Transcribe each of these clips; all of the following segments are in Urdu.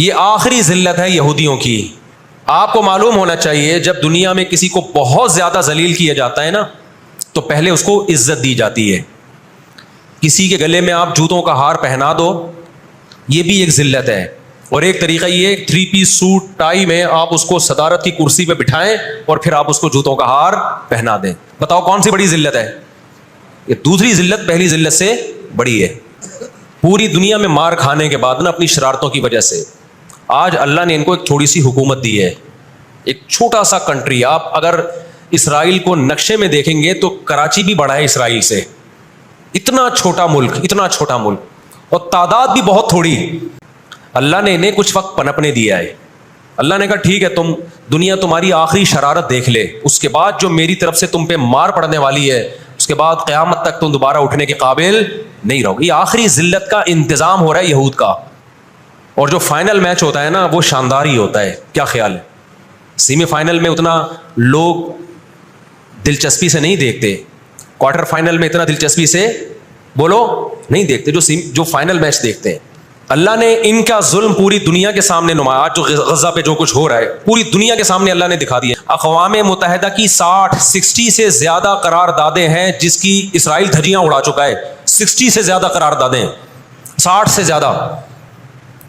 یہ آخری ذلت ہے یہودیوں کی. آپ کو معلوم ہونا چاہیے جب دنیا میں کسی کو بہت زیادہ ذلیل کیا جاتا ہے نا تو پہلے اس کو عزت دی جاتی ہے. کسی کے گلے میں آپ جوتوں کا ہار پہنا دو, یہ بھی ایک ذلت ہے. اور ایک طریقہ یہ 3 پیس سوٹ ٹائی میں آپ اس کو صدارت کی کرسی پہ بٹھائیں اور پھر آپ اس کو جوتوں کا ہار پہنا دیں. بتاؤ کون سی بڑی ذلت ہے؟ یہ دوسری ذلت پہلی ذلت سے بڑی ہے. پوری دنیا میں مار کھانے کے بعد نا اپنی شرارتوں کی وجہ سے آج اللہ نے ان کو ایک تھوڑی سی حکومت دی ہے. ایک چھوٹا سا کنٹری, آپ اگر اسرائیل کو نقشے میں دیکھیں گے تو کراچی بھی بڑا ہے اسرائیل سے. اتنا چھوٹا ملک, اتنا چھوٹا ملک, اور تعداد بھی بہت تھوڑی. اللہ نے انہیں کچھ وقت پنپنے دیا ہے. اللہ نے کہا ٹھیک ہے, تم دنیا تمہاری آخری شرارت دیکھ لے, اس کے بعد جو میری طرف سے تم پہ مار پڑنے والی ہے اس کے بعد قیامت تک تم دوبارہ اٹھنے کے قابل نہیں رہو گے. یہ آخری ذلت کا انتظام ہو رہا ہے یہود کا. اور جو فائنل میچ ہوتا ہے نا وہ شاندار ہی ہوتا ہے. کیا خیال ہے؟ سیمی فائنل میں اتنا لوگ دلچسپی سے نہیں دیکھتے, کوارٹر فائنل میں اتنا دلچسپی سے بولو نہیں دیکھتے جو فائنل میچ دیکھتے ہیں. اللہ نے ان کا ظلم پوری دنیا کے سامنے نمایا. آج جو غزہ پہ جو کچھ ہو رہا ہے پوری دنیا کے سامنے اللہ نے دکھا دیا. اقوام متحدہ کی 60 سے زیادہ قراردادیں ہیں جس کی اسرائیل دھجیاں اڑا چکا ہے. 60 سے زیادہ قراردادیں, 60 سے زیادہ,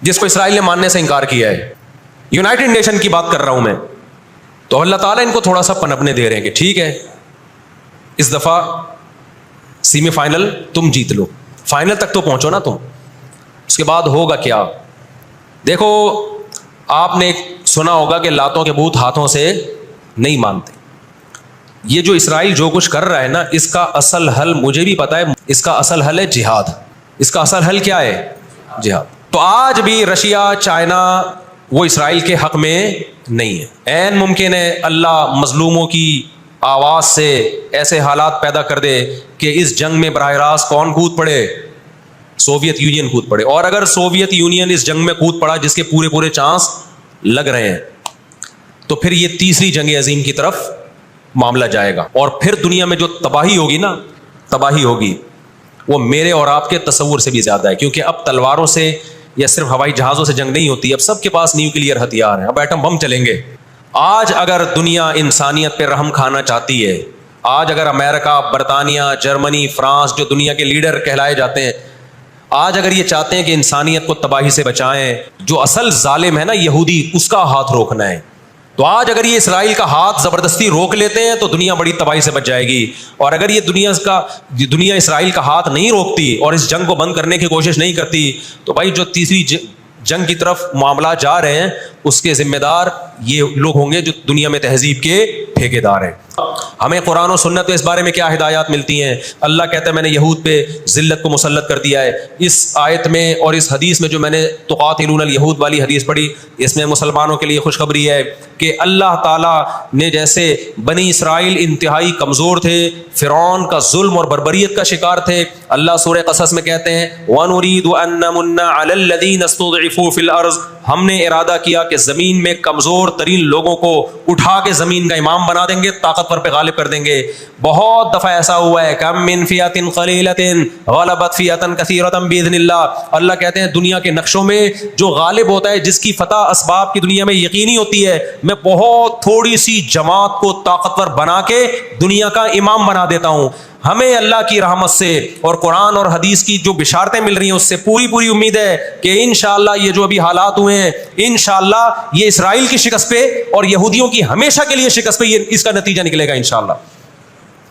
جس کو اسرائیل نے ماننے سے انکار کیا ہے. یونائٹڈ نیشن کی بات کر رہا ہوں میں. تو اللہ تعالیٰ ان کو تھوڑا سا پنپنے دے رہے ہیں کہ ٹھیک ہے اس دفعہ سیمی فائنل تم جیت لو, فائنل تک تو پہنچو نا تم, اس کے بعد ہوگا کیا. دیکھو آپ نے سنا ہوگا کہ لاتوں کے بت ہاتھوں سے نہیں مانتے. یہ جو اسرائیل جو کچھ کر رہا ہے نا اس کا اصل حل مجھے بھی پتا ہے. اس کا اصل حل ہے جہاد. اس کا اصل حل کیا ہے؟ جہاد. تو آج بھی رشیا, چائنا وہ اسرائیل کے حق میں نہیں ہے. عین ممکن ہے اللہ مظلوموں کی آواز سے ایسے حالات پیدا کر دے کہ اس جنگ میں براہ راست کون کود پڑے؟ سوویت یونین کود پڑے. اور اگر سوویت یونین اس جنگ میں کود پڑا جس کے پورے چانس لگ رہے ہیں تو پھر یہ تیسری جنگ عظیم کی طرف معاملہ جائے گا. اور پھر دنیا میں جو تباہی ہوگی نا, تباہی ہوگی وہ میرے اور آپ کے تصور سے بھی زیادہ ہے. کیونکہ اب تلواروں سے یا صرف ہوائی جہازوں سے جنگ نہیں ہوتی, اب سب کے پاس نیوکلیئر ہتھیار ہیں, اب ایٹم بم چلیں گے. آج اگر دنیا انسانیت پہ رحم کھانا چاہتی ہے, آج اگر امریکہ, برطانیہ, جرمنی, فرانس جو دنیا کے لیڈر کہلائے جاتے ہیں, آج اگر یہ چاہتے ہیں کہ انسانیت کو تباہی سے بچائیں, جو اصل ظالم ہے نا یہودی, اس کا ہاتھ روکنا ہے. تو آج اگر یہ اسرائیل کا ہاتھ زبردستی روک لیتے ہیں تو دنیا بڑی تباہی سے بچ جائے گی. اور اگر یہ دنیا اسرائیل کا ہاتھ نہیں روکتی اور اس جنگ کو بند کرنے کی کوشش نہیں کرتی تو بھائی جو تیسری جنگ کی طرف معاملات جا رہے ہیں اس کے ذمہ دار یہ لوگ ہوں گے جو دنیا میں تہذیب کے ٹھیکیدار ہیں. ہمیں قرآن و سنت میں اس بارے میں کیا ہدایات ملتی ہیں؟ اللہ کہتا ہے میں نے یہود پہ ذلت کو مسلط کر دیا ہے. اس آیت میں اور اس حدیث میں جو میں نے تقاتلون الیہود والی حدیث پڑھی, اس میں مسلمانوں کے لیے خوشخبری ہے کہ اللہ تعالیٰ نے جیسے بنی اسرائیل انتہائی کمزور تھے, فرعون کا ظلم اور بربریت کا شکار تھے, اللہ سورہ قصص میں کہتے ہیں وَنُرِيدُ أَن نَّمُنَّ عَلَى الَّذِينَ اسْتُضْعِفُوا فِي الْأَرْضِ, ہم نے ارادہ کیا کہ زمین میں کمزور ترین لوگوں کو اٹھا کے زمین کا امام بنا دیں گے, طاقتور پہ غالب کر دیں گے. بہت دفعہ ایسا ہوا ہے, کم من فئۃ قلیلۃ غلبت فئۃ کثیرۃ باذن اللہ. اللہ کہتے ہیں دنیا کے نقشوں میں جو غالب ہوتا ہے, جس کی فتح اسباب کی دنیا میں یقینی ہوتی ہے, میں بہت تھوڑی سی جماعت کو طاقتور بنا کے دنیا کا امام بنا دیتا ہوں. ہمیں اللہ کی رحمت سے اور قرآن اور حدیث کی جو بشارتیں مل رہی ہیں اس سے پوری امید ہے کہ انشاءاللہ یہ جو ابھی حالات ہوئے ہیں انشاءاللہ یہ اسرائیل کی شکست پہ اور یہودیوں کی ہمیشہ کے لیے شکست پہ یہ اس کا نتیجہ نکلے گا انشاءاللہ.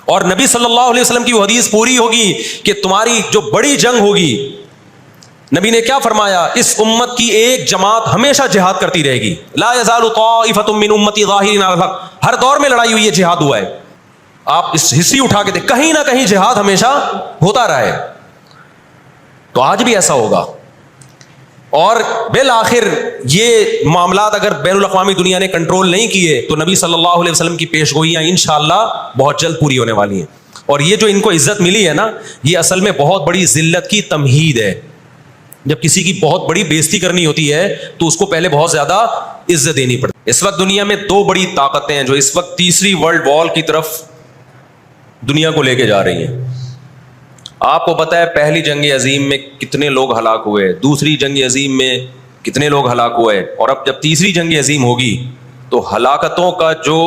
اور نبی صلی اللہ علیہ وسلم کی وہ حدیث پوری ہوگی کہ تمہاری جو بڑی جنگ ہوگی, نبی نے کیا فرمایا, اس امت کی ایک جماعت ہمیشہ جہاد کرتی رہے گی. لا یزال طائفۃ من امتی ظاہرین علی الحق, ہر دور میں لڑائی ہوئی ہے, جہاد ہوا ہے. آپ اس ہسٹری اٹھا کے دیکھ, کہیں نہ کہیں جہاد ہمیشہ ہوتا رہا ہے. تو آج بھی ایسا ہوگا. اور بالآخر یہ معاملات اگر بین الاقوامی دنیا نے کنٹرول نہیں کیے تو نبی صلی اللہ علیہ وسلم کی پیش گوئیاں انشاءاللہ بہت جلد پوری ہونے والی ہیں. اور یہ جو ان کو عزت ملی ہے نا, یہ اصل میں بہت بڑی ذلت کی تمہید ہے. جب کسی کی بہت بڑی بےزتی کرنی ہوتی ہے تو اس کو پہلے بہت زیادہ عزت دینی پڑتی ہے. اس وقت دنیا میں 2 بڑی طاقتیں ہیں جو اس وقت تیسری ورلڈ وار کی طرف دنیا کو لے کے جا رہی ہیں. آپ کو پتہ ہے پہلی جنگ عظیم میں کتنے لوگ ہلاک ہوئے, دوسری جنگ عظیم میں کتنے لوگ ہلاک ہوئے. اور اب جب تیسری جنگ عظیم ہوگی تو ہلاکتوں کا جو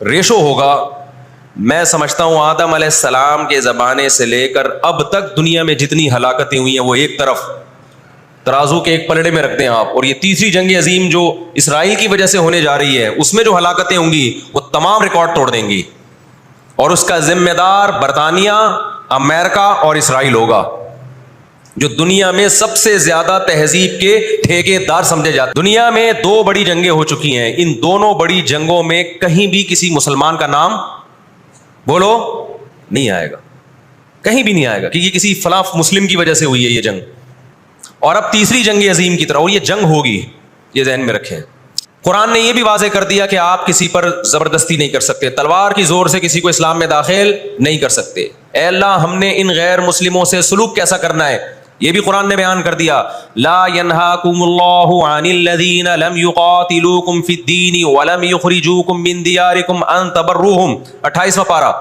ریشو ہوگا، میں سمجھتا ہوں آدم علیہ السلام کے زمانے سے لے کر اب تک دنیا میں جتنی ہلاکتیں ہوئی ہیں وہ ایک طرف ترازو کے ایک پلڑے میں رکھ دیں آپ، اور یہ تیسری جنگ عظیم جو اسرائیل کی وجہ سے ہونے جا رہی ہے اس میں جو ہلاکتیں ہوں گی وہ تمام ریکارڈ توڑ دیں گی، اور اس کا ذمہ دار برطانیہ، امریکہ اور اسرائیل ہوگا، جو دنیا میں سب سے زیادہ تہذیب کے ٹھیکے دار سمجھے جاتے. دنیا میں 2 بڑی جنگیں ہو چکی ہیں، ان دونوں بڑی جنگوں میں کہیں بھی کسی مسلمان کا نام بولو نہیں آئے گا، کہیں بھی نہیں آئے گا، کیونکہ کسی فلاں مسلم کی وجہ سے ہوئی ہے یہ جنگ. اور اب تیسری جنگ عظیم کی طرح، اور یہ جنگ ہوگی، یہ ذہن میں رکھیں. قرآن نے یہ بھی واضح کر دیا کہ آپ کسی پر زبردستی نہیں کر سکتے، تلوار کی زور سے کسی کو اسلام میں داخل نہیں کر سکتے. اے اللہ ہم نے ان غیر مسلموں سے سلوک کیسا کرنا ہے یہ بھی قرآن نے بیان کر دیا. لا ينهاكم الله عن الذين لم يقاتلوكم في الدين ولم يخرجوكم من دياركم ان تبروهم، 28واں پارہ.